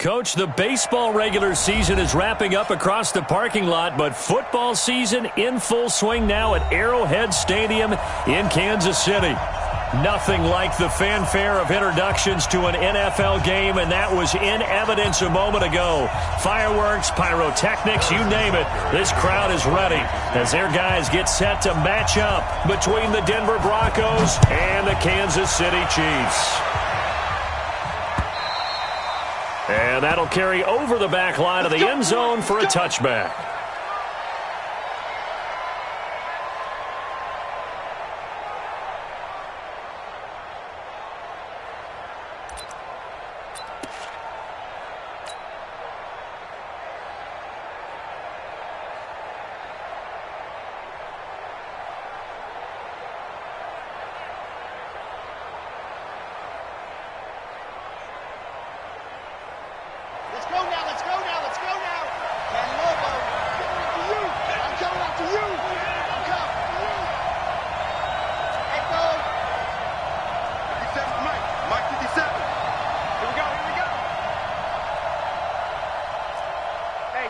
Coach, the baseball regular season is wrapping up across the parking lot, but football season in full swing now at Arrowhead Stadium in Kansas City. Nothing like the fanfare of introductions to an NFL game, and that was in evidence a moment ago. Fireworks, pyrotechnics, you name it. This crowd is ready as their guys get set to match up between the Denver Broncos and the Kansas City Chiefs. And that'll carry over the back line of the end zone for a touchback.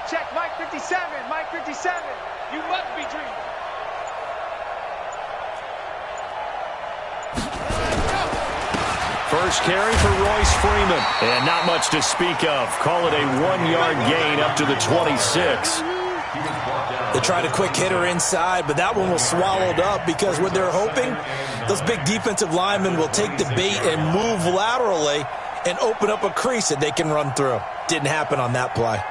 Check, Mike 57, Mike 57. You must be dreaming. First carry for Royce Freeman. And not much to speak of. Call it a 1-yard gain up to the 26. They tried a quick hitter inside, but that one was swallowed up because what they're hoping, those big defensive linemen will take the bait and move laterally and open up a crease that they can run through. Didn't happen on that play.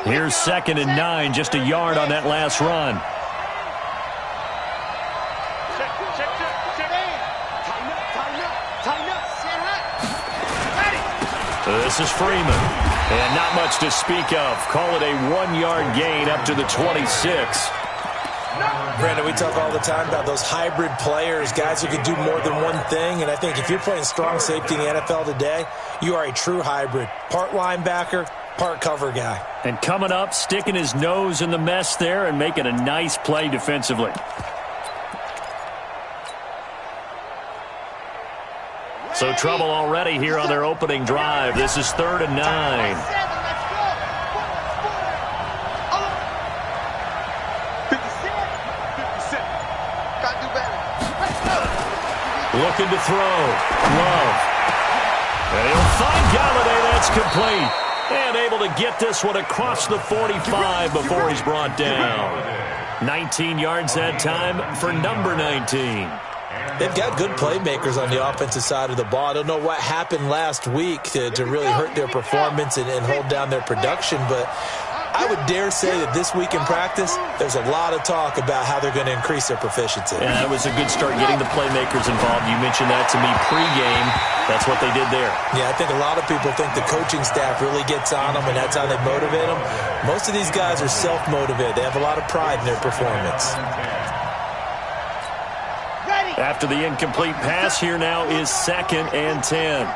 Here's 2nd and 9, just a yard on that last run. This is Freeman. And not much to speak of. Call it a 1-yard gain up to the 26. Brandon, we talk all the time about those hybrid players, guys who can do more than one thing. And I think if you're playing strong safety in the NFL today, you are a true hybrid. Part linebacker, part cover guy. And coming up, sticking his nose in the mess there and making a nice play defensively. So trouble already here on their opening drive. This is 3rd and 9. Looking to throw. Love. And he'll find Galladay. That's complete. And able to get this one across the 45 before he's brought down. 19 yards that time for number 19. They've got good playmakers on the offensive side of the ball. I don't know what happened last week to really hurt their performance and hold down their production, but I would dare say that this week in practice, there's a lot of talk about how they're going to increase their proficiency. Yeah, it was a good start getting the playmakers involved. You mentioned that to me pregame. That's what they did there. Yeah, I think a lot of people think the coaching staff really gets on them, and that's how they motivate them. Most of these guys are self-motivated. They have a lot of pride in their performance. After the incomplete pass, here now is 2nd and 10.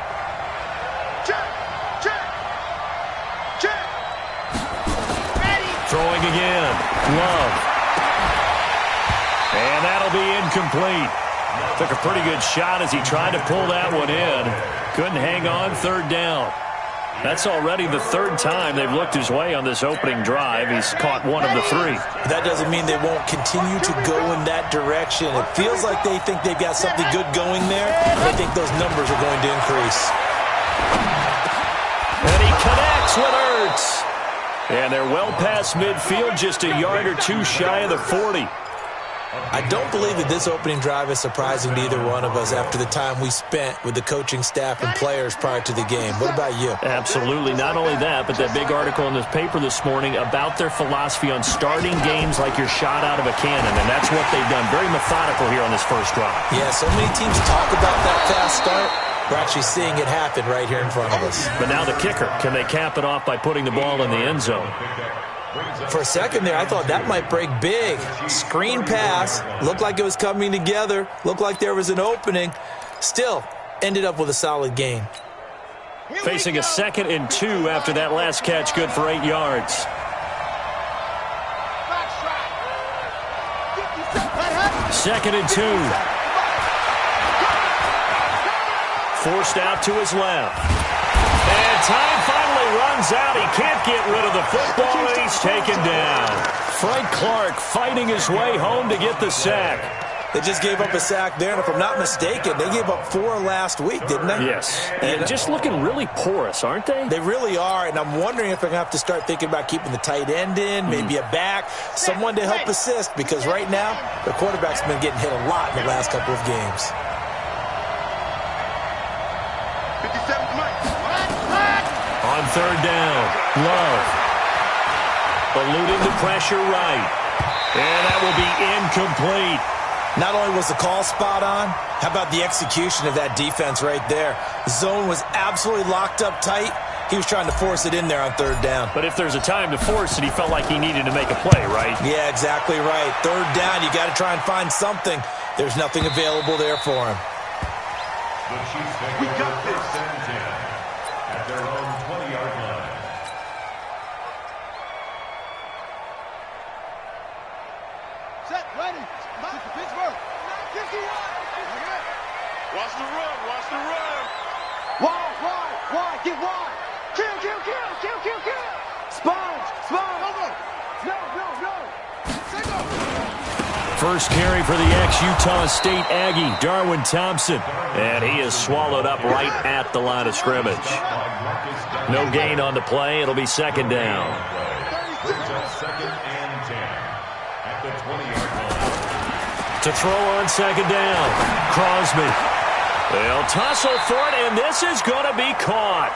Throwing again. Love. And that'll be incomplete. Took a pretty good shot as he tried to pull that one in. Couldn't hang on, 3rd down. That's already the 3rd time they've looked his way on this opening drive. He's caught one of the 3. That doesn't mean they won't continue to go in that direction. It feels like they think they've got something good going there. They think those numbers are going to increase. And he connects with Ertz. And they're well past midfield, just a yard or two shy of the 40. I don't believe that this opening drive is surprising to either one of us after the time we spent with the coaching staff and players prior to the game. What about you? Absolutely. Not only that, but that big article in the paper this morning about their philosophy on starting games like you're shot out of a cannon, and that's what they've done. Very methodical here on this first drive. Yeah, so many teams talk about that fast start. We're actually seeing it happen right here in front of us. But now the kicker. Can they cap it off by putting the ball in the end zone? For a second there, I thought that might break big. Screen pass. Looked like it was coming together. Looked like there was an opening. Still, ended up with a solid gain. Facing a 2nd and 2 after that last catch, good for 8 yards. 2nd and 2. forced out to his left. And time finally runs out. He can't get rid of the football, and he's taken down. Frank Clark fighting his way home to get the sack. They just gave up a sack there, and if I'm not mistaken, they gave up 4 last week, didn't they? Yes. And just looking really porous, aren't they? They really are, and I'm wondering if they're going to have to start thinking about keeping the tight end in, maybe a back, someone to help assist, because right now, the quarterback's been getting hit a lot in the last couple of games. 57 Mike. On third down, Love. Eluding the pressure right. And that will be incomplete. Not only was the call spot on, how about the execution of that defense right there? The zone was absolutely locked up tight. He was trying to force it in there on third down. But if there's a time to force it, he felt like he needed to make a play, right? Yeah, exactly right. Third down, you got to try and find something. There's nothing available there for him. We got this. At their own 20-yard line. Set, ready. Pittsburgh. 51. Watch the run. Watch the run. Wide. Get wide. Kill. Sponge. No. First carry for the ex-Utah State Aggie, Darwin Thompson. And he is swallowed up right at the line of scrimmage. No gain on the play. It'll be second down. Second and 10 at the 20-yard line. To throw on second down, Crosby. They'll tussle for it, and this is going to be caught.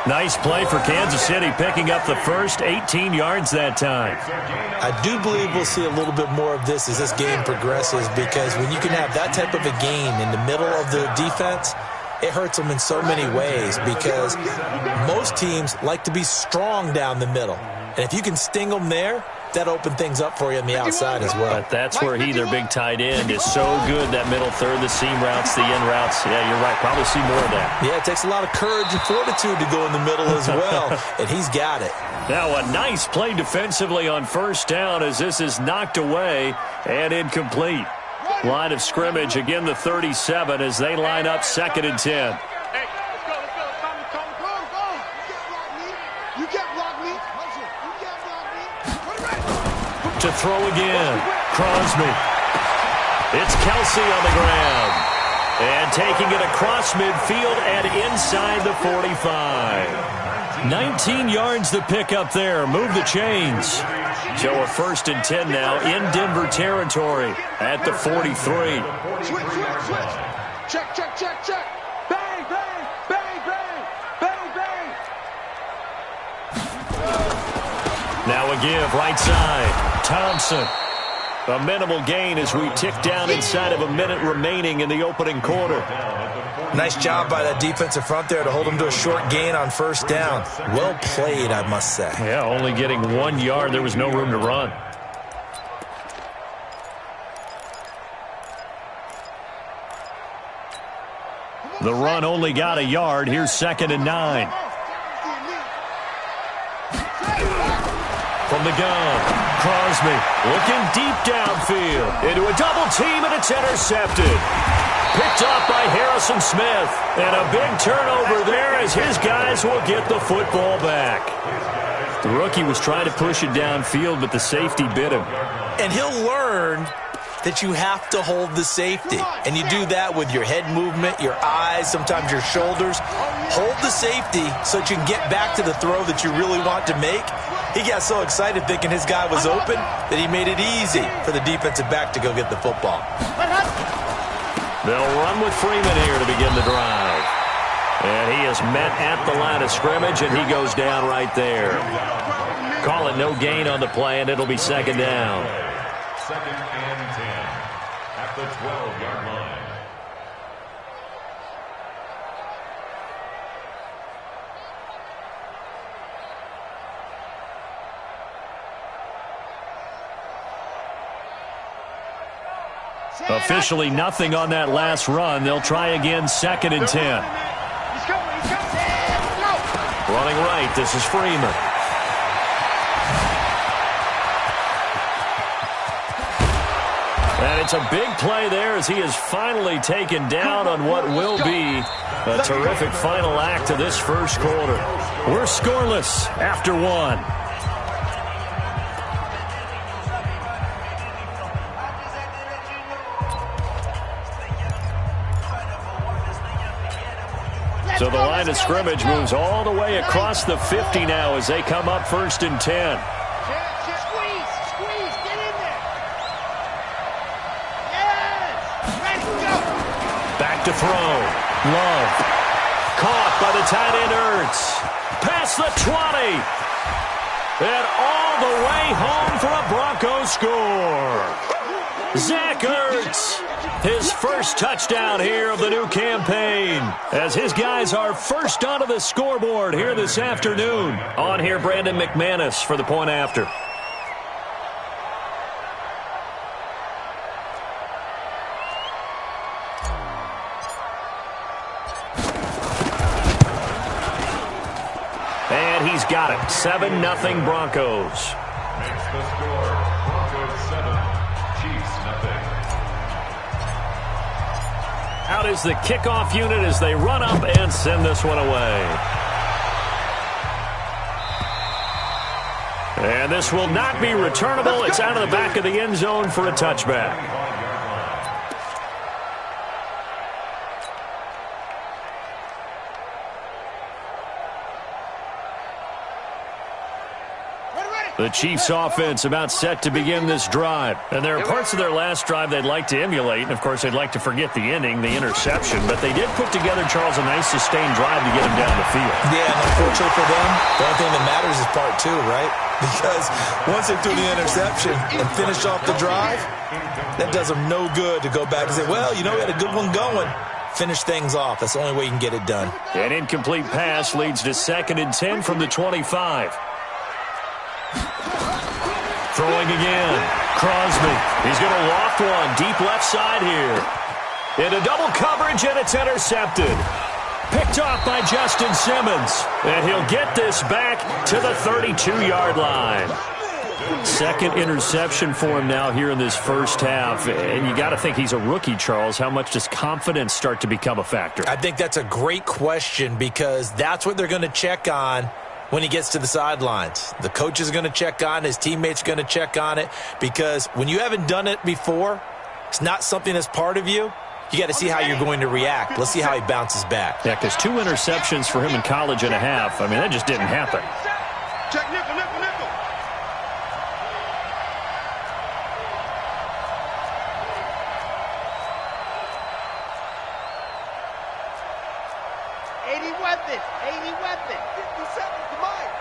Nice play for Kansas City, picking up the first 18 yards that time. I do believe we'll see a little bit more of this as this game progresses, because when you can have that type of a gain in the middle of the defense, it hurts them in so many ways, because most teams like to be strong down the middle. And if you can sting them there, that opened things up for you on the outside as well. But that's where their big tight end, is so good, that middle third, the seam routes, the in routes. Yeah, you're right. Probably see more of that. Yeah, it takes a lot of courage and fortitude to go in the middle as well, and he's got it. Now a nice play defensively on first down as this is knocked away and incomplete. Line of scrimmage, again the 37 as they line up second and 10. Hey, let's go. Go. You can't block me. To throw again, Crosby. It's Kelsey on the ground. And taking it across midfield and inside the 45. 19 yards to pick up there. Move the chains. So a first and 10 now in Denver territory at the 43. Switch. Check. Bang. Now a give, right side. Thompson. A minimal gain as we tick down inside of a minute remaining in the opening quarter. Nice job by that defensive front there to hold him to a short gain on first down. Well played, I must say. Yeah, only getting 1 yard. There was no room to run. The run only got a yard. Here's second and 9. From the gun, Crosby looking deep downfield into a double team, and it's intercepted. Picked up by Harrison Smith. And a big turnover there as his guys will get the football back. The rookie was trying to push it downfield, but the safety bit him. And he'll learn that you have to hold the safety. And you do that with your head movement, your eyes, sometimes your shoulders. Hold the safety so that you can get back to the throw that you really want to make. He got so excited thinking his guy was open that he made it easy for the defensive back to go get the football. They'll run with Freeman here to begin the drive. And he is met at the line of scrimmage, and he goes down right there. Call it no gain on the play, and it'll be second down. Second and 10 at the 12-yard line. Officially nothing on that last run. They'll try again, second and 10. He's coming. Go. Running right, this is Freeman. And And it's a big play there as he is finally taken down on what will be a terrific final act to this first quarter. We're scoreless after one. So the line of scrimmage moves all the way across the 50 now as they come up 1st and 10. Squeeze, get in there. Yes, ready, go. Back to throw. Love. Caught by the tight end Ertz. Past the 20. And all the way home for a Broncos score. Zach Ertz. His first touchdown here of the new campaign as his guys are first onto the scoreboard here this afternoon. On here, Brandon McManus for the point after. And he's got it. 7-0 Broncos. Makes the score Broncos 7, Chiefs nothing. Out is the kickoff unit as they run up and send this one away. And this will not be returnable. It's out of the back of the end zone for a touchback. The Chiefs offense about set to begin this drive. And there are parts of their last drive they'd like to emulate. And, of course, they'd like to forget the ending, the interception. But they did put together, Charles, a nice sustained drive to get them down the field. Yeah, and unfortunately for them, the only thing that matters is part 2, right? Because once they threw the interception and finished off the drive, that does them no good to go back and say, well, you know, we had a good one going. Finish things off. That's the only way you can get it done. An incomplete pass leads to 2nd and 10 from the 25. Throwing again. Crosby. He's going to loft one deep left side here. Into double coverage, and it's intercepted. Picked off by Justin Simmons. And he'll get this back to the 32-yard line. 2nd interception for him now here in this first half. And you got to think he's a rookie, Charles. How much does confidence start to become a factor? I think that's a great question because that's what they're going to check on when he gets to the sidelines. The coach is going to check on it. His teammates are going to check on it because when you haven't done it before, it's not something that's part of you. You got to see how you're going to react. Let's see how he bounces back. Yeah, because 2 interceptions for him in college and a half. I mean, that just didn't happen. Check nickel. 80 weapons. 57 to mine.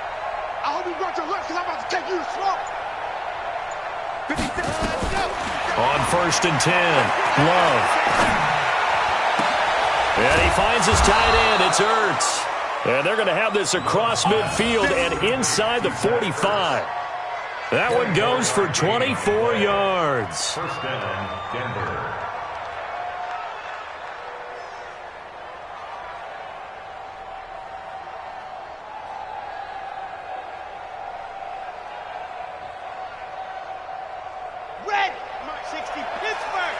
I hope you brought your lunch because I'm about to take you to smoke. 57, let's go. On 1st and 10, Love. And he finds his tight end. It's Ertz. And they're going to have this across midfield and inside the 45. That one goes for 24 yards. First down, Denver. Red, 60, Pittsburgh.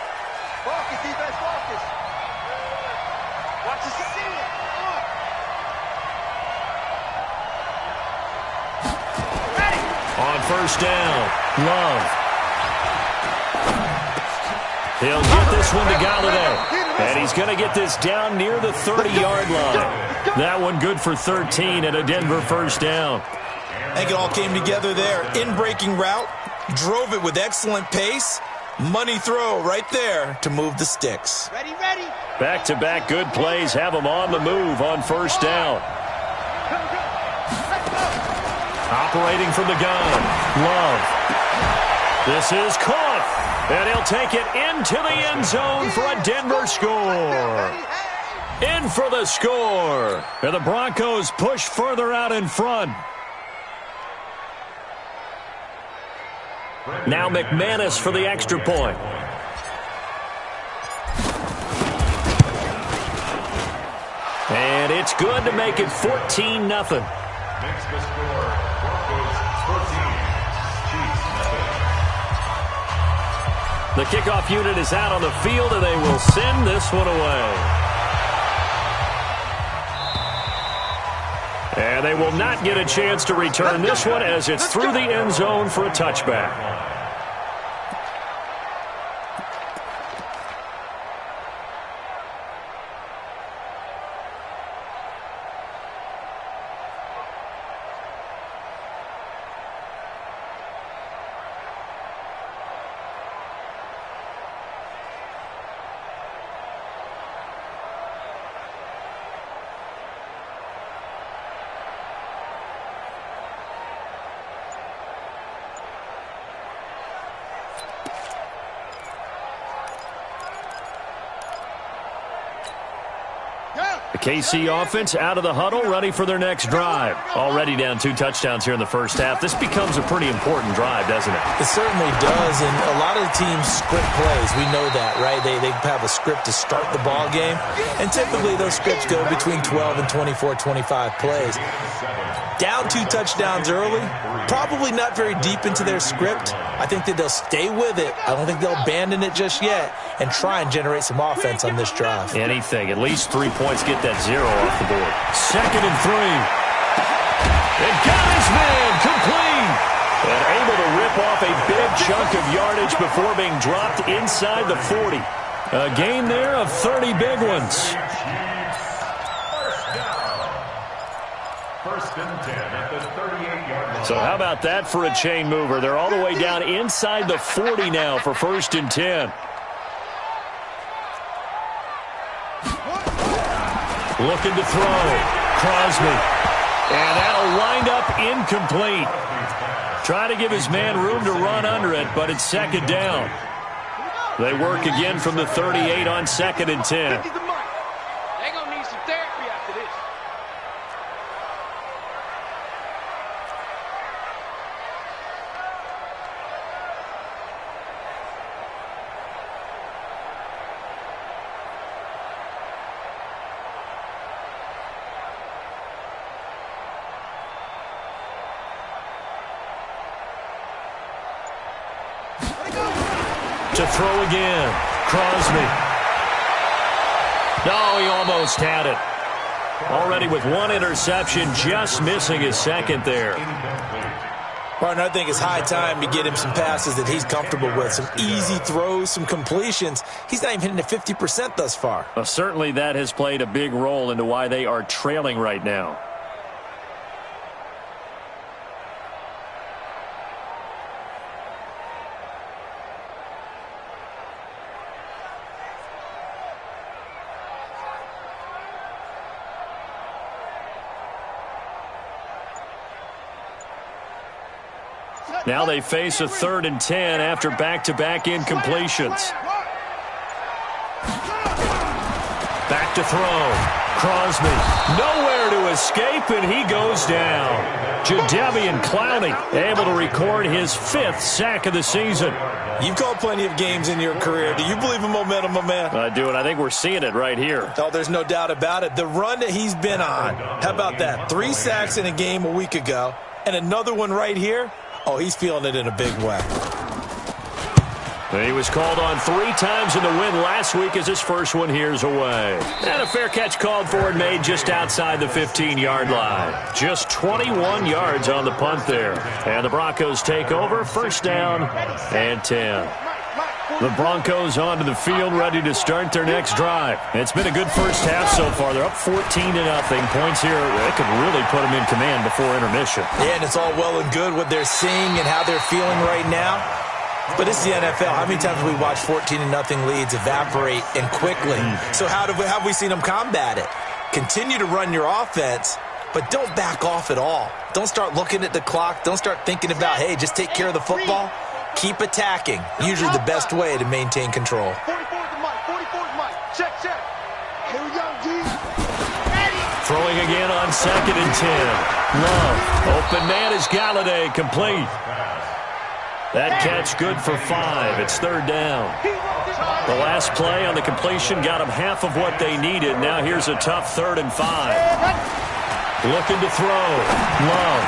Focus, defense, focus. Watch the ceiling. Ready. On 1st down, Love. He'll get this one to Galladay. And he's going to get this down near the 30-yard line. That one good for 13 and a Denver first down. I think it all came together there. In-breaking route, drove it with excellent pace. Money throw right there to move the sticks. Ready. Back-to-back good plays have him on the move on 1st down. Operating from the gun, Love. This is caught, and he'll take it into the end zone for a Denver score. In for the score, and the Broncos push further out in front. Now McManus for the extra point. And it's good to make it 14-0. Makes the score Broncos 14, Chiefs nothing. The kickoff unit is out on the field, and they will send this one away. And they will not get a chance to return this one as it's through the end zone for a touchback. The KC offense out of the huddle, ready for their next drive. Already down 2 touchdowns here in the first half. This becomes a pretty important drive, doesn't it? It certainly does, and a lot of the teams script plays. We know that, right? They have a script to start the ball game, and typically those scripts go between 12 and 24, 25 plays. Down 2 touchdowns early, probably not very deep into their script. I think that they'll stay with it. I don't think they'll abandon it just yet and try and generate some offense on this drive. Anything. At least 3 points, get that 0 off the board. 2nd and 3. And got his man complete. And able to rip off a big chunk of yardage before being dropped inside the 40. A gain there of 30 big ones. So how about that for a chain mover? They're all the way down inside the 40 now for 1st and 10. Looking to throw. Crosby. And that'll wind up incomplete. Trying to give his man room to run under it, but it's 2nd down. They work again from the 38 on 2nd and 10. They're going to need some therapy after this. To throw again. Crosby. No, he almost had it. Already with 1 interception, just missing his 2nd there. Partner, I think it's high time to get him some passes that he's comfortable with. Some easy throws, some completions. He's not even hitting at 50% thus far. Well, certainly that has played a big role into why they are trailing right now. Now they face a 3rd and 10 after back-to-back incompletions. Back to throw. Crosby. Nowhere to escape, and he goes down. Jadeveon Clowney able to record his 5th sack of the season. You've called plenty of games in your career. Do you believe in momentum, my man? I do, and I think we're seeing it right here. Oh, there's no doubt about it. The run that he's been on. How about that? 3 sacks in a game a week ago, and another one right here. Oh, he's feeling it in a big way. He was called on 3 times in the win last week as his first one here's away. And a fair catch called for and made just outside the 15-yard line. Just 21 yards on the punt there. And the Broncos take over, 1st down and 10. The Broncos onto the field, ready to start their next drive. It's been a good first half so far. They're up 14-0. Points here, they could really put them in command before intermission. Yeah, and it's all well and good what they're seeing and how they're feeling right now. But it's the NFL. How many times have we watched 14-0 leads evaporate and quickly? So how have we seen them combat it? Continue to run your offense, but don't back off at all. Don't start looking at the clock. Don't start thinking about, hey, just take care of the football. Keep attacking. Usually the best way to maintain control. 44's the mic. 44's mic. Check, check. Here we go, G. Throwing again on 2nd and 10. Love. Open man is Galladay, complete. That catch good for 5. It's 3rd down. The last play on the completion got them half of what they needed. Now here's a tough 3rd and 5. Looking to throw. Love.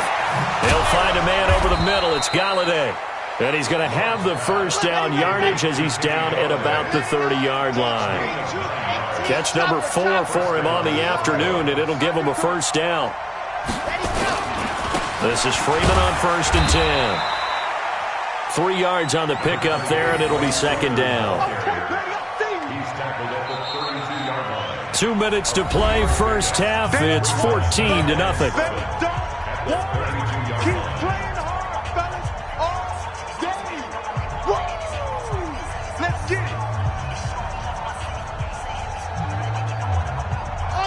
They'll find a man over the middle. It's Galladay. And he's going to have the first down yardage as he's down at about the 30-yard line. Catch number 4 for him on the afternoon, and it'll give him a first down. This is Freeman on 1st and 10. 3 yards on the pickup there, and it'll be 2nd down. 2 minutes to play, first half. It's 14-0.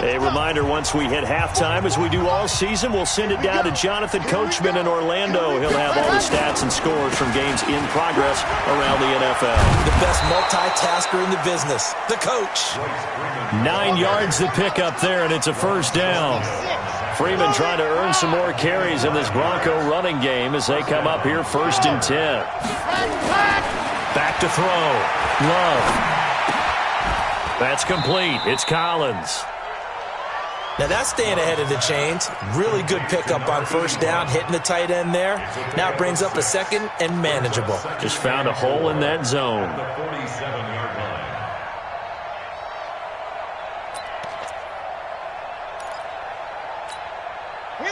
A reminder, once we hit halftime, as we do all season, we'll send it down to Jonathan Coachman in Orlando. He'll have all the stats and scores from games in progress around the NFL. The best multitasker in the business, the coach. 9 yards to pick up there, and it's a first down. Freeman trying to earn some more carries in this Bronco running game as they come up here 1st and 10. Back to throw. Love. That's complete. It's Collins. Now that's staying ahead of the chains. Really good pickup on 1st down, hitting the tight end there. Now it brings up a 2nd and manageable. Just found a hole in that zone.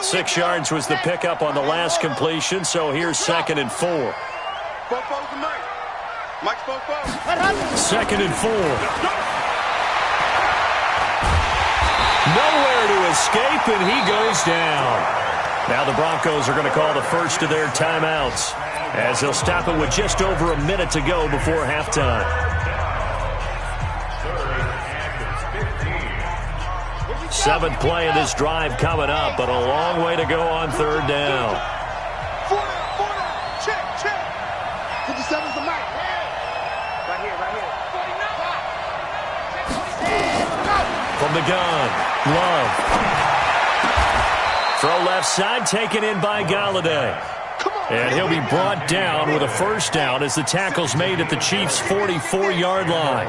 6 yards was the pickup on the last completion, so here's 2nd and 4. 2nd and 4. Nowhere to escape, and he goes down. Now the Broncos are going to call the first of their timeouts as they'll stop it with just over a minute to go before halftime. 7th play of this drive coming up, but a long way to go on 3rd down. Check. 57's the mic. Right here. From the gun, Love. Throw left side, taken in by Galladay. And he'll be brought down with a first down as the tackle's made at the Chiefs' 44-yard line.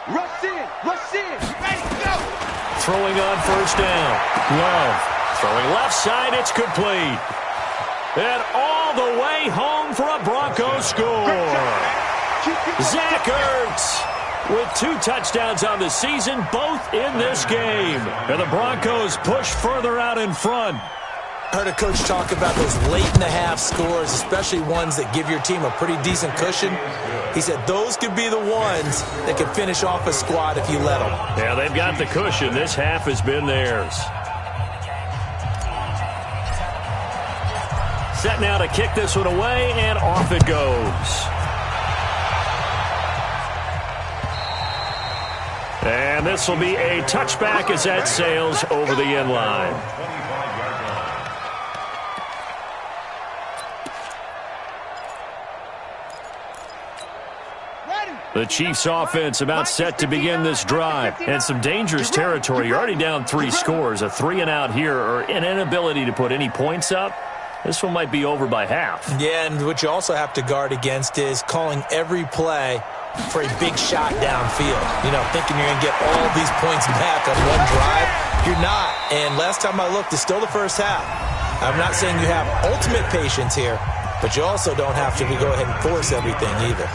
Rush in. Ready, go. Throwing on 1st down, Love. Throwing left side, it's complete. And all the way home for a Broncos score. Zach Ertz with 2 touchdowns on the season, both in this game. And the Broncos push further out in front. Heard a coach talk about those late-in-the-half scores, especially ones that give your team a pretty decent cushion. He said those could be the ones that could finish off a squad if you let them. Yeah, they've got the cushion. This half has been theirs. Set now to kick this one away, and off it goes. And this will be a touchback as that sails over the end line. The Chiefs offense about set to begin this drive. And some dangerous territory. You're already down 3 scores. A 3-and-out here or an inability to put any points up. This one might be over by half. Yeah, and what you also have to guard against is calling every play for a big shot downfield. You know, thinking you're going to get all these points back on one drive. You're not. And last time I looked, it's still the first half. I'm not saying you have ultimate patience here, but you also don't have to go ahead and force everything either.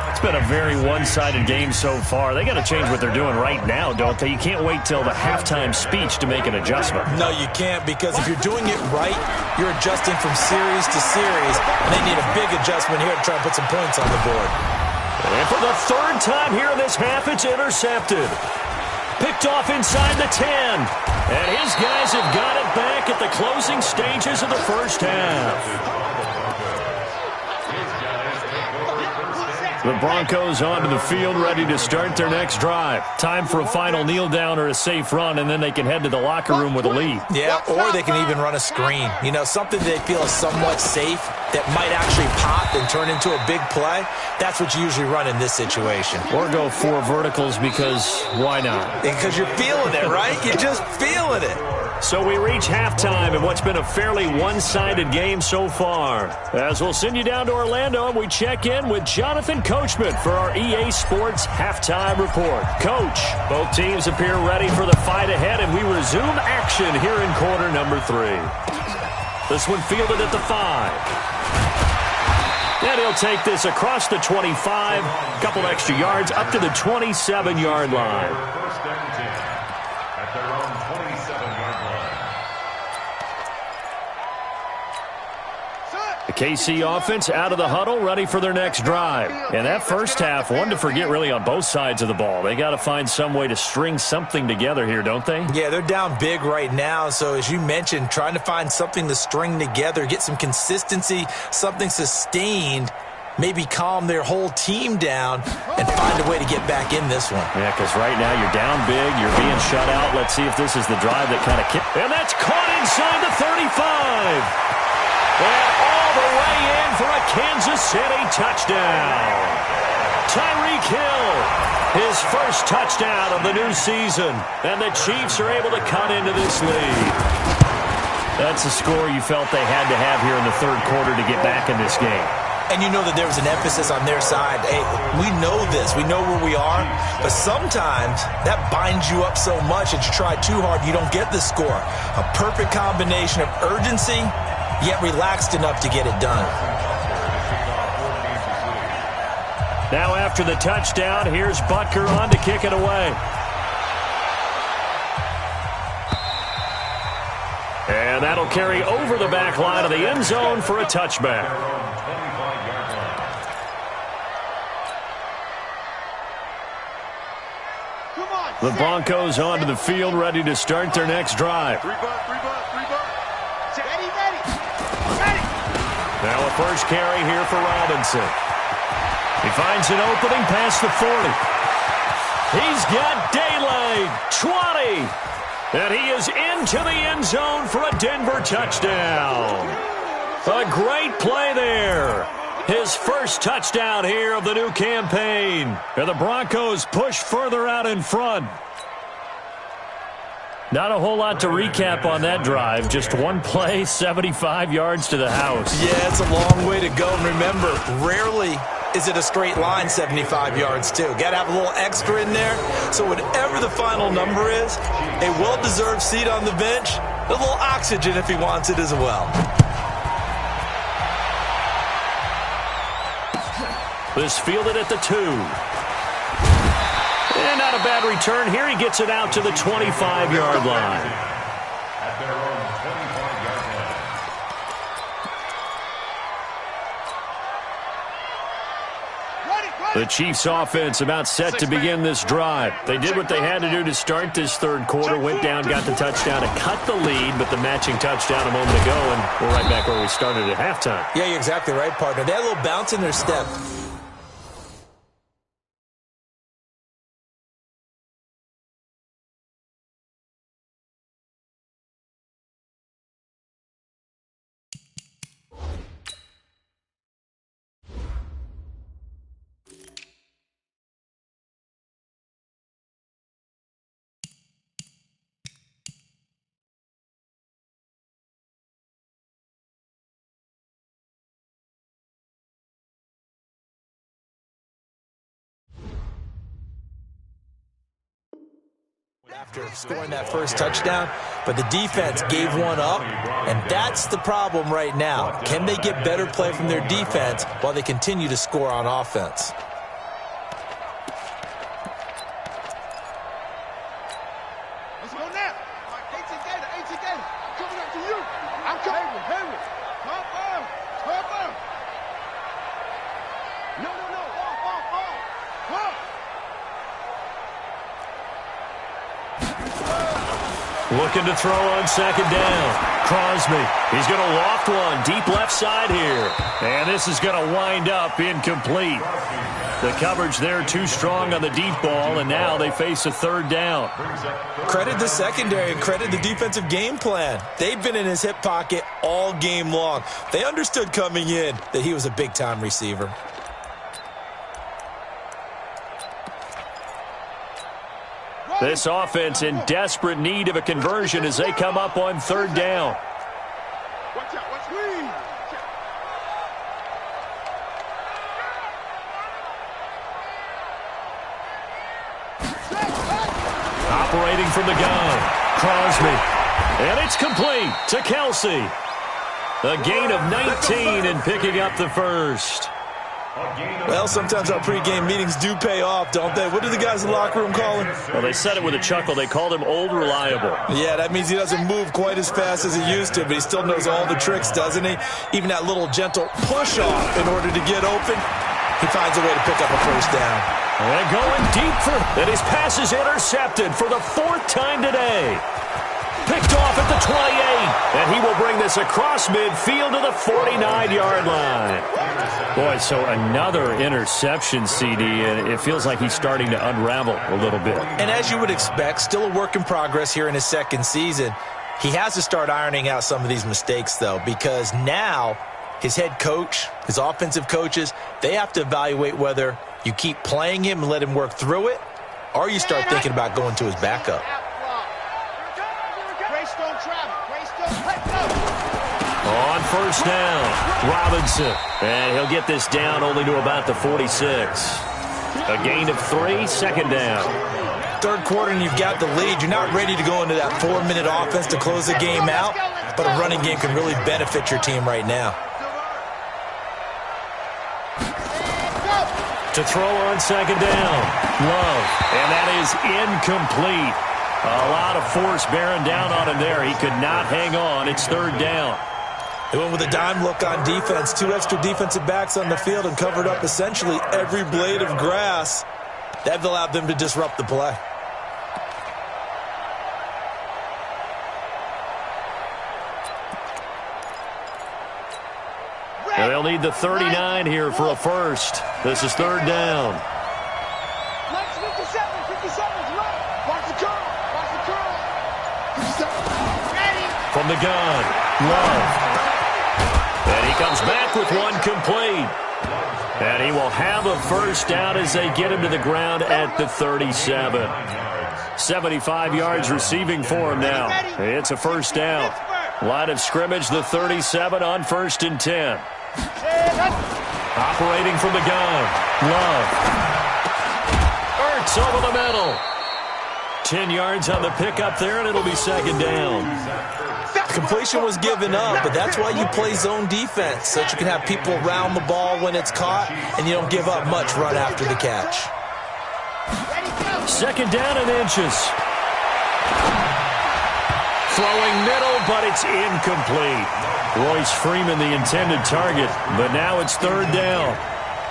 It's been a very one-sided game so far. They got to change what they're doing right now, don't they? You can't wait till the halftime speech to make an adjustment. No, you can't, because if you're doing it right, you're adjusting from series to series, and they need a big adjustment here to try and put some points on the board. And for the 3rd time here in this half, it's intercepted. Picked off inside the 10. And his guys have got it back at the closing stages of the first half. The Broncos onto the field, ready to start their next drive. Time for a final kneel down or a safe run, and then they can head to the locker room with a lead. Yeah, or they can even run a screen. You know, something they feel is somewhat safe that might actually pop and turn into a big play. That's what you usually run in this situation. Or go 4 verticals because why not? Because you're feeling it, right? You're just feeling it. So we reach halftime in what's been a fairly one-sided game so far. As we'll send you down to Orlando and we check in with Jonathan Coachman for our EA Sports Halftime Report. Coach, both teams appear ready for the fight ahead, and we resume action here in quarter number 3. This one fielded at the 5. And he'll take this across the 25, a couple extra yards, up to the 27-yard line. First and 10 at their own 27-yard line. The KC offense out of the huddle, ready for their next drive. And that first half, one to forget really on both sides of the ball. They got to find some way to string something together here, don't they? Yeah, they're down big right now. So as you mentioned, trying to find something to string together, get some consistency, something sustained, maybe calm their whole team down and find a way to get back in this one. Yeah, because right now you're down big, you're being shut out. Let's see if this is the drive that kind of kicked. And that's caught inside the 35. And all the way in for a Kansas City touchdown. Tyreek Hill, his first touchdown of the new season. And the Chiefs are able to cut into this lead. That's a score you felt they had to have here in the third quarter to get back in this game. And you know that there was an emphasis on their side. Hey, we know this. We know where we are. But sometimes that binds you up so much that you try too hard, you don't get the score. A perfect combination of urgency, yet relaxed enough to get it done. Now after the touchdown, here's Butker on to kick it away. And that'll carry over the back line of the end zone for a touchback. The Broncos onto the field, ready to start their next drive. Now a first carry here for Robinson. He finds an opening past the 40. He's got daylight, 20. And he is into the end zone for a Denver touchdown. A great play there. His first touchdown here of the new campaign. And the Broncos push further out in front. Not a whole lot to recap on that drive. Just one play, 75 yards to the house. Yeah, it's a long way to go. And remember, rarely is it a straight line 75 yards, too. Got to have a little extra in there. So whatever the final number is, a well-deserved seat on the bench, a little oxygen if he wants it as well. This fielded at the 2. And not a bad return here. He gets it out to the 25-yard line. At their own 25-yard line. The Chiefs offense about set to begin this drive. They did what they had to do to start this third quarter. Went down, got the touchdown to cut the lead, but the matching touchdown a moment ago, and we're right back where we started at halftime. Yeah, you're exactly right, partner. They had a little bounce in their step. After scoring that first touchdown, but the defense gave one up, and that's the problem right now. Can they get better play from their defense while they continue to score on offense? Let's go now. 18 Gator, 18 Gator. I'm coming up to you. I'm coming. Henry. Come on. Come on. No. Looking to throw on second down. Crosby. He's going to loft one deep left side here. And this is going to wind up incomplete. The coverage there too strong on the deep ball, and now they face a third down. Credit the secondary and credit the defensive game plan. They've been in his hip pocket all game long. They understood coming in that he was a big-time receiver. This offense in desperate need of a conversion as they come up on third down. Watch out. Watch me. Operating from the gun. Crosby. And it's complete to Kelsey. A gain of 19 and picking up the first. Well, sometimes our pregame meetings do pay off, don't they? What do the guys in the locker room call him? Well, they said it with a chuckle. They called him Old Reliable. Yeah, that means he doesn't move quite as fast as he used to, but he still knows all the tricks, doesn't he? Even that little gentle push-off in order to get open, he finds a way to pick up a first down. And going deep and his pass is intercepted for the fourth time today. Picked off at the 28, and he will bring this across midfield to the 49-yard line. Boy, so another interception, CD, and it feels like he's starting to unravel a little bit. And as you would expect, still a work in progress here in his second season. He has to start ironing out some of these mistakes, though, because now his head coach, his offensive coaches, they have to evaluate whether you keep playing him and let him work through it, or you start thinking about going to his backup. On first down, Robinson. And he'll get this down only to about the 46. A gain of 3, second down. Third quarter and you've got the lead. You're not ready to go into that 4-minute offense to close the game out, but a running game can really benefit your team right now. To throw on second down, Love. And that is incomplete. A lot of force bearing down on him there. He could not hang on. It's third down. They went with a dime look on defense. 2 extra defensive backs on the field and covered up essentially every blade of grass. That allowed them to disrupt the play. And they'll need the 39 here for a first. This is third down. Legs 57, 57's right. Watch the curl, watch the curl. 57, ready. From the gun, Love. And he comes back with one complete. And he will have a first down as they get him to the ground at the 37. 75 yards receiving for him now. It's a first down. Line of scrimmage, the 37 on 1st and 10. Operating from the gun, Love. Ertz over the middle. 10 yards on the pickup there, and it'll be second down. Completion was given up, but that's why you play zone defense, so that you can have people around the ball when it's caught, and you don't give up much run after the catch. Second down and inches. Throwing middle, but it's incomplete. Royce Freeman, the intended target, but now it's third down.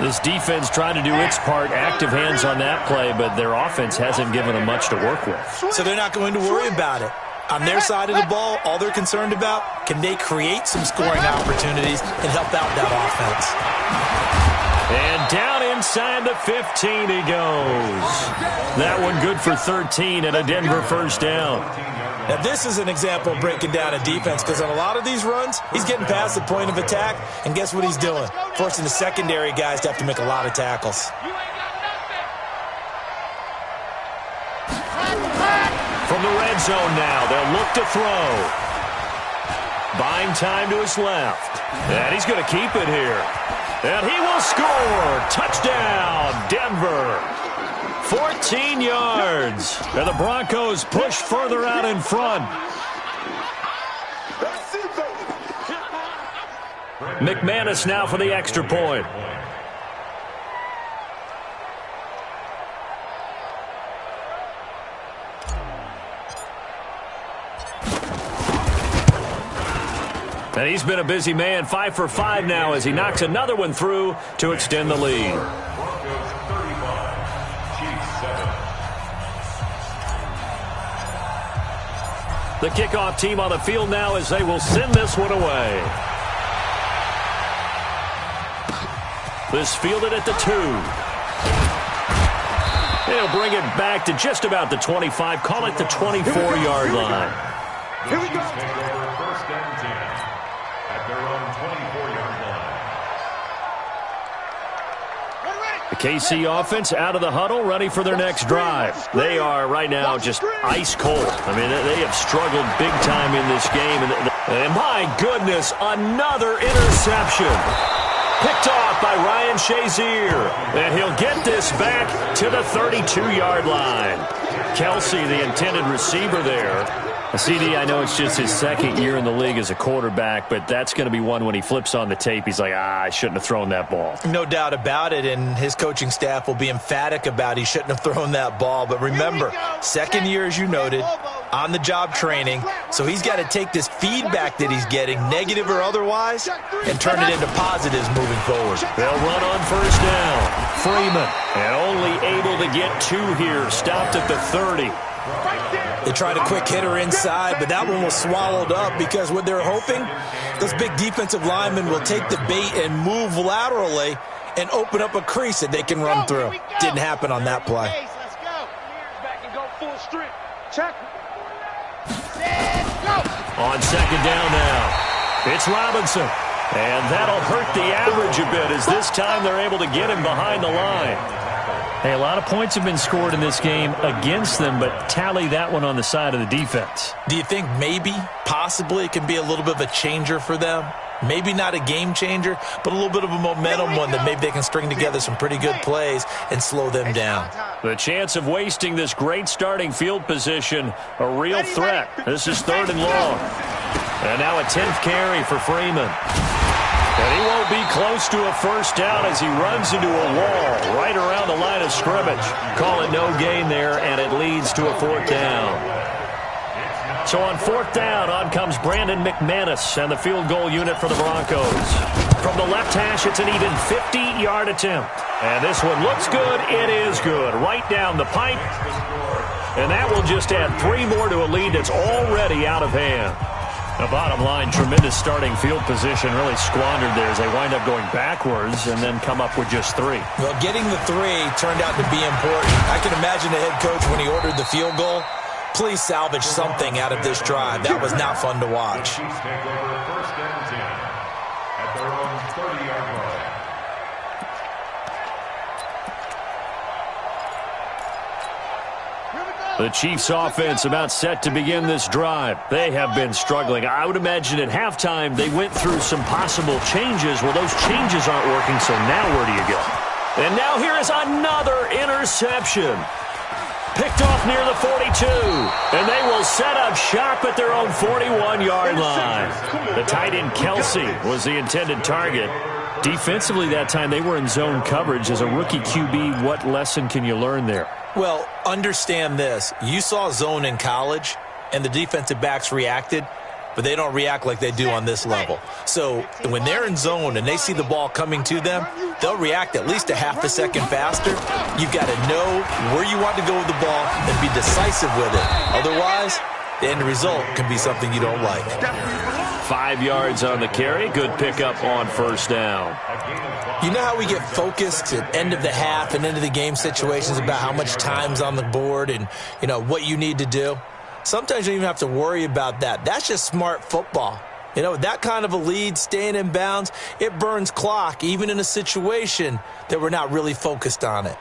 This defense trying to do its part, active hands on that play, but their offense hasn't given them much to work with. So they're not going to worry about it. On their side of the ball, all they're concerned about, can they create some scoring opportunities and help out that offense? And down inside the 15 he goes. That one good for 13 and a Denver first down. Now, this is an example of breaking down a defense, because on a lot of these runs, he's getting past the point of attack, and guess what he's doing? Forcing the secondary guys to have to make a lot of tackles. From the red zone now, they'll look to throw. Buying time to his left. And he's going to keep it here. And he will score. Touchdown, Denver. 14 yards. And the Broncos push further out in front. McManus now for the extra point. And he's been a busy man, 5 for 5 now as he knocks another one through to extend the lead. The kickoff team on the field now as they will send this one away. This fielded at the 2. They'll bring it back to just about the 25, call it the 24-yard line. Here we go. First and 10 at their own 24-yard line. The KC offense out of the huddle, ready for their next drive. They are right now just ice cold. I mean, they have struggled big time in this game. And my goodness, another interception. Picked off by Ryan Shazier. And he'll get this back to the 32-yard line. Kelsey, the intended receiver there. CD, I know it's just his second year in the league as a quarterback, but that's going to be one when he flips on the tape. He's like, I shouldn't have thrown that ball. No doubt about it, and his coaching staff will be emphatic about he shouldn't have thrown that ball. But remember, second year, as you noted, on-the-job training, so he's got to take this feedback that he's getting, negative or otherwise, and turn it into positives moving forward. They'll run on first down. Freeman, and only able to get 2 here, stopped at the 30. They tried a quick hitter inside, but that one was swallowed up because what they're hoping, those big defensive linemen will take the bait and move laterally and open up a crease that they can run through. Didn't happen on that play. Let's go. Back and go full strength. Check. Let's go. On second down now, it's Robinson. And that'll hurt the average a bit as this time they're able to get him behind the line. Hey, a lot of points have been scored in this game against them, but tally that one on the side of the defense. Do you think maybe, possibly, it can be a little bit of a changer for them? Maybe not a game changer, but a little bit of a momentum one that maybe they can string together some pretty good plays and slow them down. The chance of wasting this great starting field position, a real threat. This is 3rd and long. And now a 10th carry for Freeman. And he won't be close to a first down as he runs into a wall right around the line of scrimmage. Call it no gain there, and it leads to a 4th down. So on 4th down, on comes Brandon McManus and the field goal unit for the Broncos. From the left hash, it's an even 50-yard attempt. And this one looks good. It is good. Right down the pipe. And that will just add 3 more to a lead that's already out of hand. The bottom line, tremendous starting field position, really squandered there as they wind up going backwards and then come up with just 3. Well, getting the 3 turned out to be important. I can imagine the head coach when he ordered the field goal. Please salvage something out of this drive. That was not fun to watch. Chiefs take over 1st and 10 at their own 30-yard line. The Chiefs offense about set to begin this drive. They have been struggling. I would imagine at halftime they went through some possible changes. Well, those changes aren't working, so now where do you go? And now here is another interception. Picked off near the 42. And they will set up shop at their own 41-yard line. The tight end Kelsey was the intended target. Defensively that time they were in zone coverage. As a rookie QB, what lesson can you learn there? Well, understand this. You saw zone in college, and the defensive backs reacted, but they don't react like they do on this level. So when they're in zone and they see the ball coming to them, they'll react at least a half a second faster. You've got to know where you want to go with the ball and be decisive with it. Otherwise, the end result can be something you don't like. 5 yards on the carry. Good pickup on first down. You know how we get focused at end of the half and into the game situations about how much time's on the board and, you know, what you need to do? Sometimes you don't even have to worry about that. That's just smart football. You know, that kind of a lead, staying in bounds, it burns clock, even in a situation that we're not really focused on it.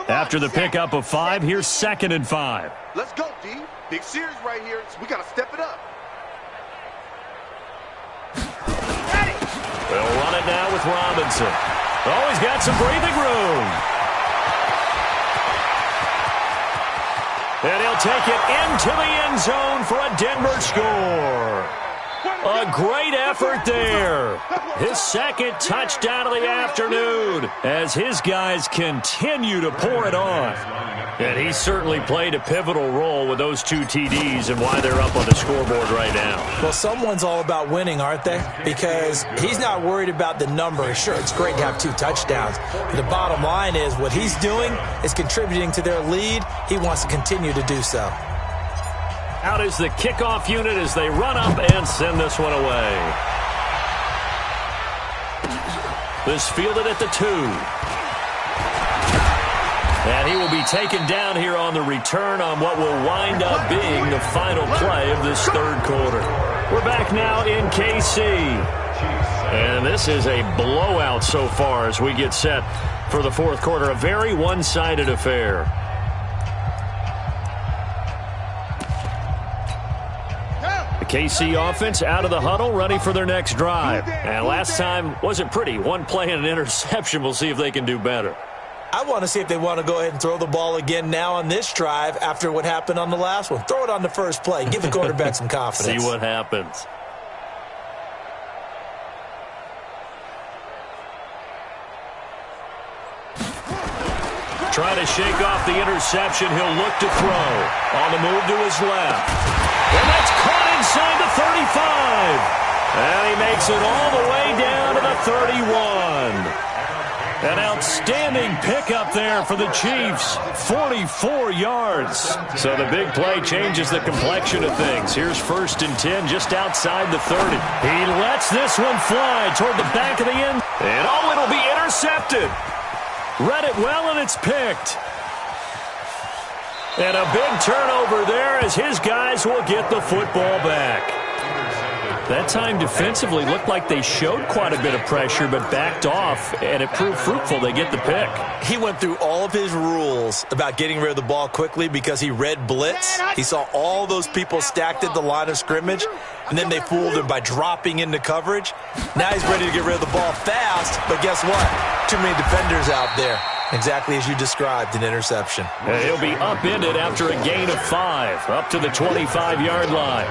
After the pickup of 5, here's 2nd and 5. Let's go, D. Big series right here. So we got to step it up. They'll run it now with Robinson. Oh, he's got some breathing room. And he'll take it into the end zone for a Denver score. A great effort there. His 2nd touchdown of the afternoon as his guys continue to pour it on. And he certainly played a pivotal role with those 2 TDs and why they're up on the scoreboard right now. Well, someone's all about winning, aren't they? Because he's not worried about the number. Sure, it's great to have 2 touchdowns. But the bottom line is what he's doing is contributing to their lead. He wants to continue to do so. Out is the kickoff unit as they run up and send this one away. This fielded at the 2. And he will be taken down here on the return on what will wind up being the final play of this 3rd quarter. We're back now in KC. And this is a blowout so far as we get set for the 4th quarter. A very one-sided affair. The KC offense out of the huddle, ready for their next drive. And last time wasn't pretty. 1 play and an interception. We'll see if they can do better. I want to see if they want to go ahead and throw the ball again now on this drive after what happened on the last one. Throw it on the first play. Give the quarterback some confidence. See what happens. Trying to shake off the interception. He'll look to throw. On the move to his left. And that's caught inside the 35. And he makes it all the way down to the 31. An outstanding pickup there for the Chiefs. 44 yards. So the big play changes the complexion of things. Here's 1st and 10 just outside the 30. He lets this one fly toward the back of the end. And it'll be intercepted. Read it well, and it's picked. And a big turnover there as his guys will get the football back. That time defensively looked like they showed quite a bit of pressure but backed off, and it proved fruitful. They get the pick. He went through all of his rules about getting rid of the ball quickly because he read blitz. He saw all those people stacked at the line of scrimmage, and then they fooled him by dropping into coverage. Now he's ready to get rid of the ball fast, but guess what? Too many defenders out there. Exactly as you described, an interception. And he'll be upended after a gain of 5, up to the 25-yard line.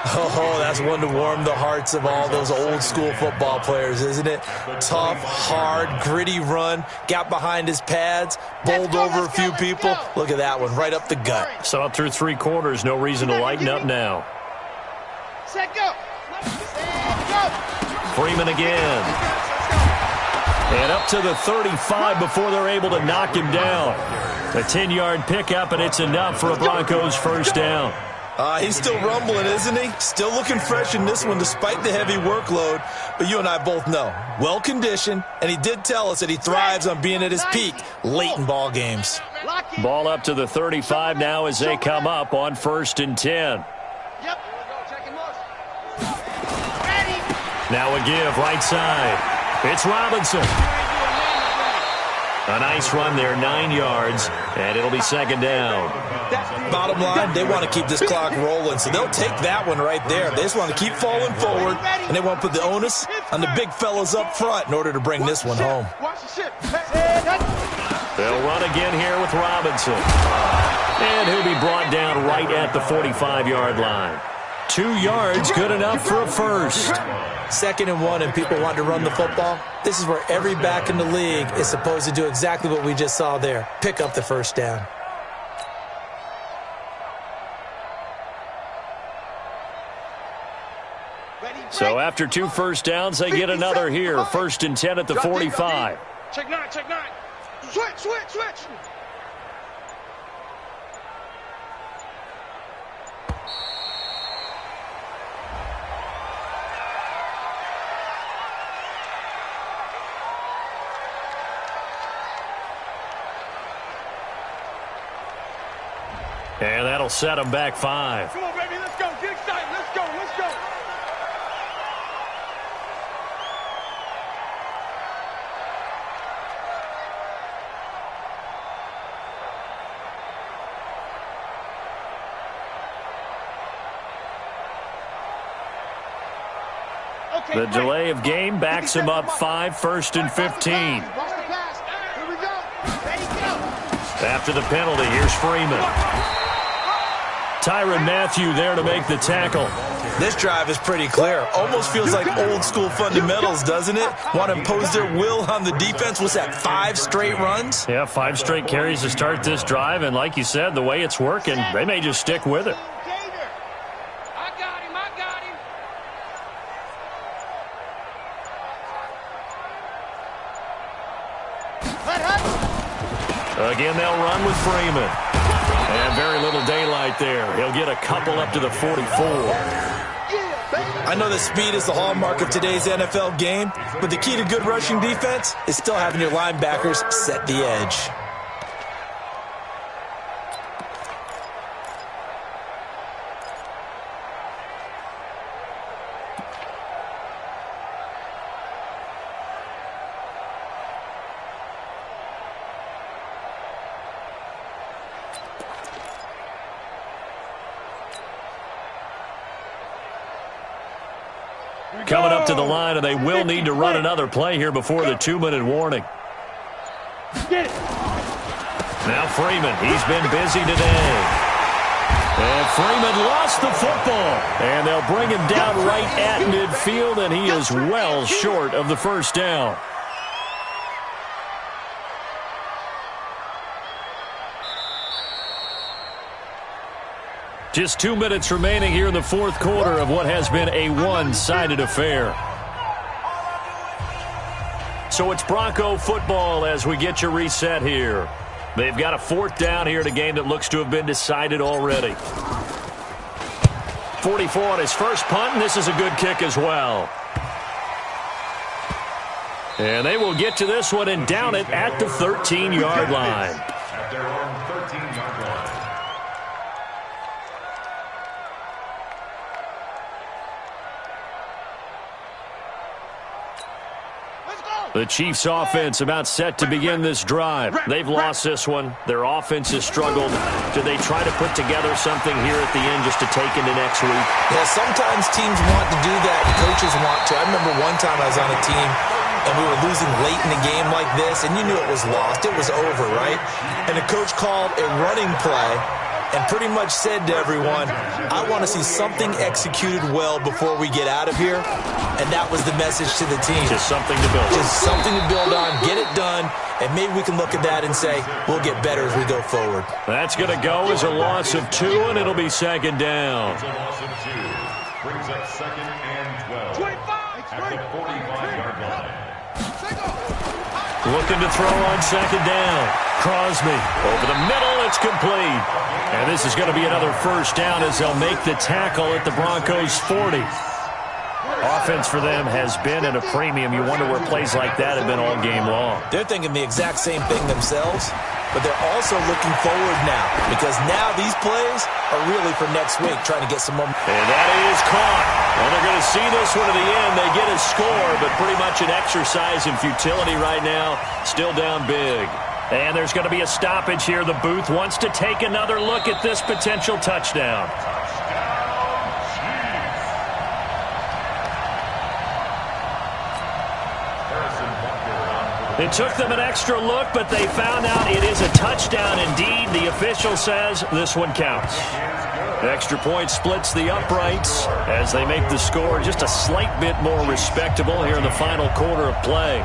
Oh, that's one to warm the hearts of all those old-school football players, isn't it? Tough, hard, gritty run, got behind his pads, bowled over a few people. Look at that one, right up the gut. Saw it through 3 quarters, no reason to lighten up now. Set, go. Freeman again. And up to the 35 before they're able to knock him down. A 10-yard pickup, and it's enough for a Broncos first down. He's still rumbling, isn't he? Still looking fresh in this one despite the heavy workload. But you and I both know, well-conditioned, and he did tell us that he thrives on being at his peak late in ball games. Ball up to the 35 now as they come up on 1st and 10. Yep. Now a give, right side. It's Robinson. A nice run there, 9 yards, and it'll be 2nd down. Bottom line, they want to keep this clock rolling, so they'll take that one right there. They just want to keep falling forward, and they want to put the onus on the big fellas up front in order to bring this one home. They'll run again here with Robinson. And he'll be brought down right at the 45-yard line. 2 yards, good enough for a first. 2nd and 1, and people want to run the football. This is where every back in the league is supposed to do exactly what we just saw there. Pick up the first down. So after 2 first downs, they get another here. 1st and 10 at the 45. Check 9, check 9. Switch. And that'll set them back 5. Come on, baby, let's go. Get excited. Let's go. Okay, the delay of game backs him up 5, 1st and 15. Here we go. Ready, go. After the penalty, here's Freeman. Tyrann Mathieu there to make the tackle. This drive is pretty clear. Almost feels like old-school fundamentals, doesn't it? Want to impose their will on the defense. What's that, 5 straight runs? Yeah, 5 straight carries to start this drive, and like you said, the way it's working, they may just stick with it. I got him. Again, they'll run with Freeman. And very little daylight there. He'll get a couple up to the 44. I know that speed is the hallmark of today's NFL game, but the key to good rushing defense is still having your linebackers set the edge. Coming up to the line, and they will need to run another play here before the 2-minute warning. Get it. Now Freeman, he's been busy today. And Freeman lost the football. And they'll bring him down right at midfield, and he is well short of the first down. Just 2 minutes remaining here in the fourth quarter of what has been a one-sided affair. So it's Bronco football as we get you reset here. They've got a fourth down here in a game that looks to have been decided already. 44 on his first punt, and this is a good kick as well. And they will get to this one and down it at the 13-yard line. At their own 13-yard line. The Chiefs' offense about set to begin this drive. They've lost this one. Their offense has struggled. Do they try to put together something here at the end just to take into next week? Yeah, sometimes teams want to do that, and coaches want to. I remember one time I was on a team, and we were losing late in a game like this, and you knew it was lost. It was over, right? And the coach called a running play and pretty much said to everyone, I want to see something executed well before we get out of here. And that was the message to the team. Just something to build on. Just something to build on, get it done, and maybe we can look at that and say, we'll get better as we go forward. That's going to go as a loss of 2, and it'll be second down. It's a loss of 2. Brings up second and 12. 25. At the 45-yard line. Looking to throw on second down. Crosby over the middle. It's complete. And this is going to be another first down as they'll make the tackle at the Broncos' 40. Offense for them has been at a premium. You wonder where plays like that have been all game long. They're thinking the exact same thing themselves, but they're also looking forward now because now these plays are really for next week, trying to get some momentum. And that is caught. Well, they're going to see this one to the end. They get a score, but pretty much an exercise in futility right now. Still down big. And there's going to be a stoppage here. The booth wants to take another look at this potential touchdown. It took them an extra look, but they found out it is a touchdown indeed. The official says this one counts. Extra point splits the uprights as they make the score just a slight bit more respectable here in the final quarter of play.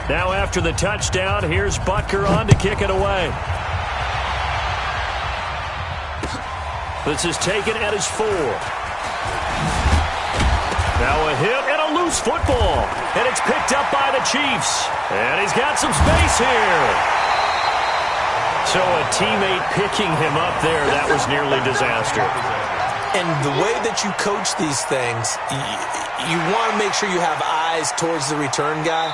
Now after the touchdown, here's Butker on to kick it away. This is taken at his 4. Now a hit and a loose football. And it's picked up by the Chiefs. And he's got some space here. So a teammate picking him up there, that was nearly disaster. And the way that you coach these things, you want to make sure you have eyes towards the return guy,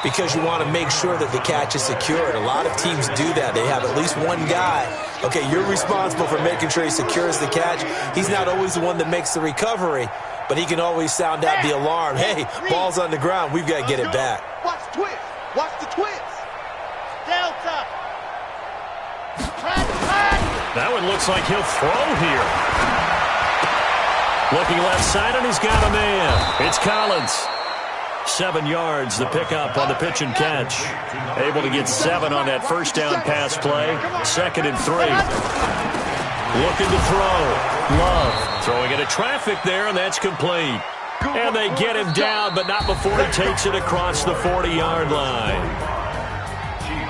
because you want to make sure that the catch is secured. A lot of teams do that. They have at least one guy. Okay, you're responsible for making sure he secures the catch. He's not always the one that makes the recovery, but he can always sound out the alarm. Hey, ball's on the ground. We've got to get it back. Watch the twist. Watch the twist. Delta. That one looks like he'll throw here. Looking left side, and he's got a man. It's Collins. 7 yards, the pickup on the pitch and catch. Able to get 7 on that first down pass play. 2nd and 3. Looking to throw. Love throwing into traffic there, and that's complete. And they get him down, but not before he takes it across the 40-yard line.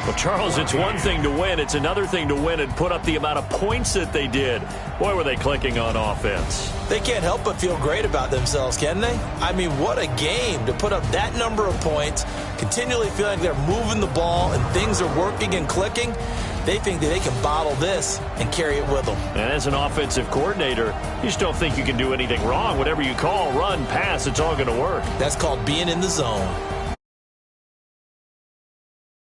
Well, Charles, it's one thing to win. It's another thing to win and put up the amount of points that they did. Boy, were they clicking on offense. They can't help but feel great about themselves, can they? I mean, what a game to put up that number of points, continually feeling they're moving the ball and things are working and clicking. They think that they can bottle this and carry it with them. And as an offensive coordinator, you just don't think you can do anything wrong. Whatever you call, run, pass, it's all going to work. That's called being in the zone.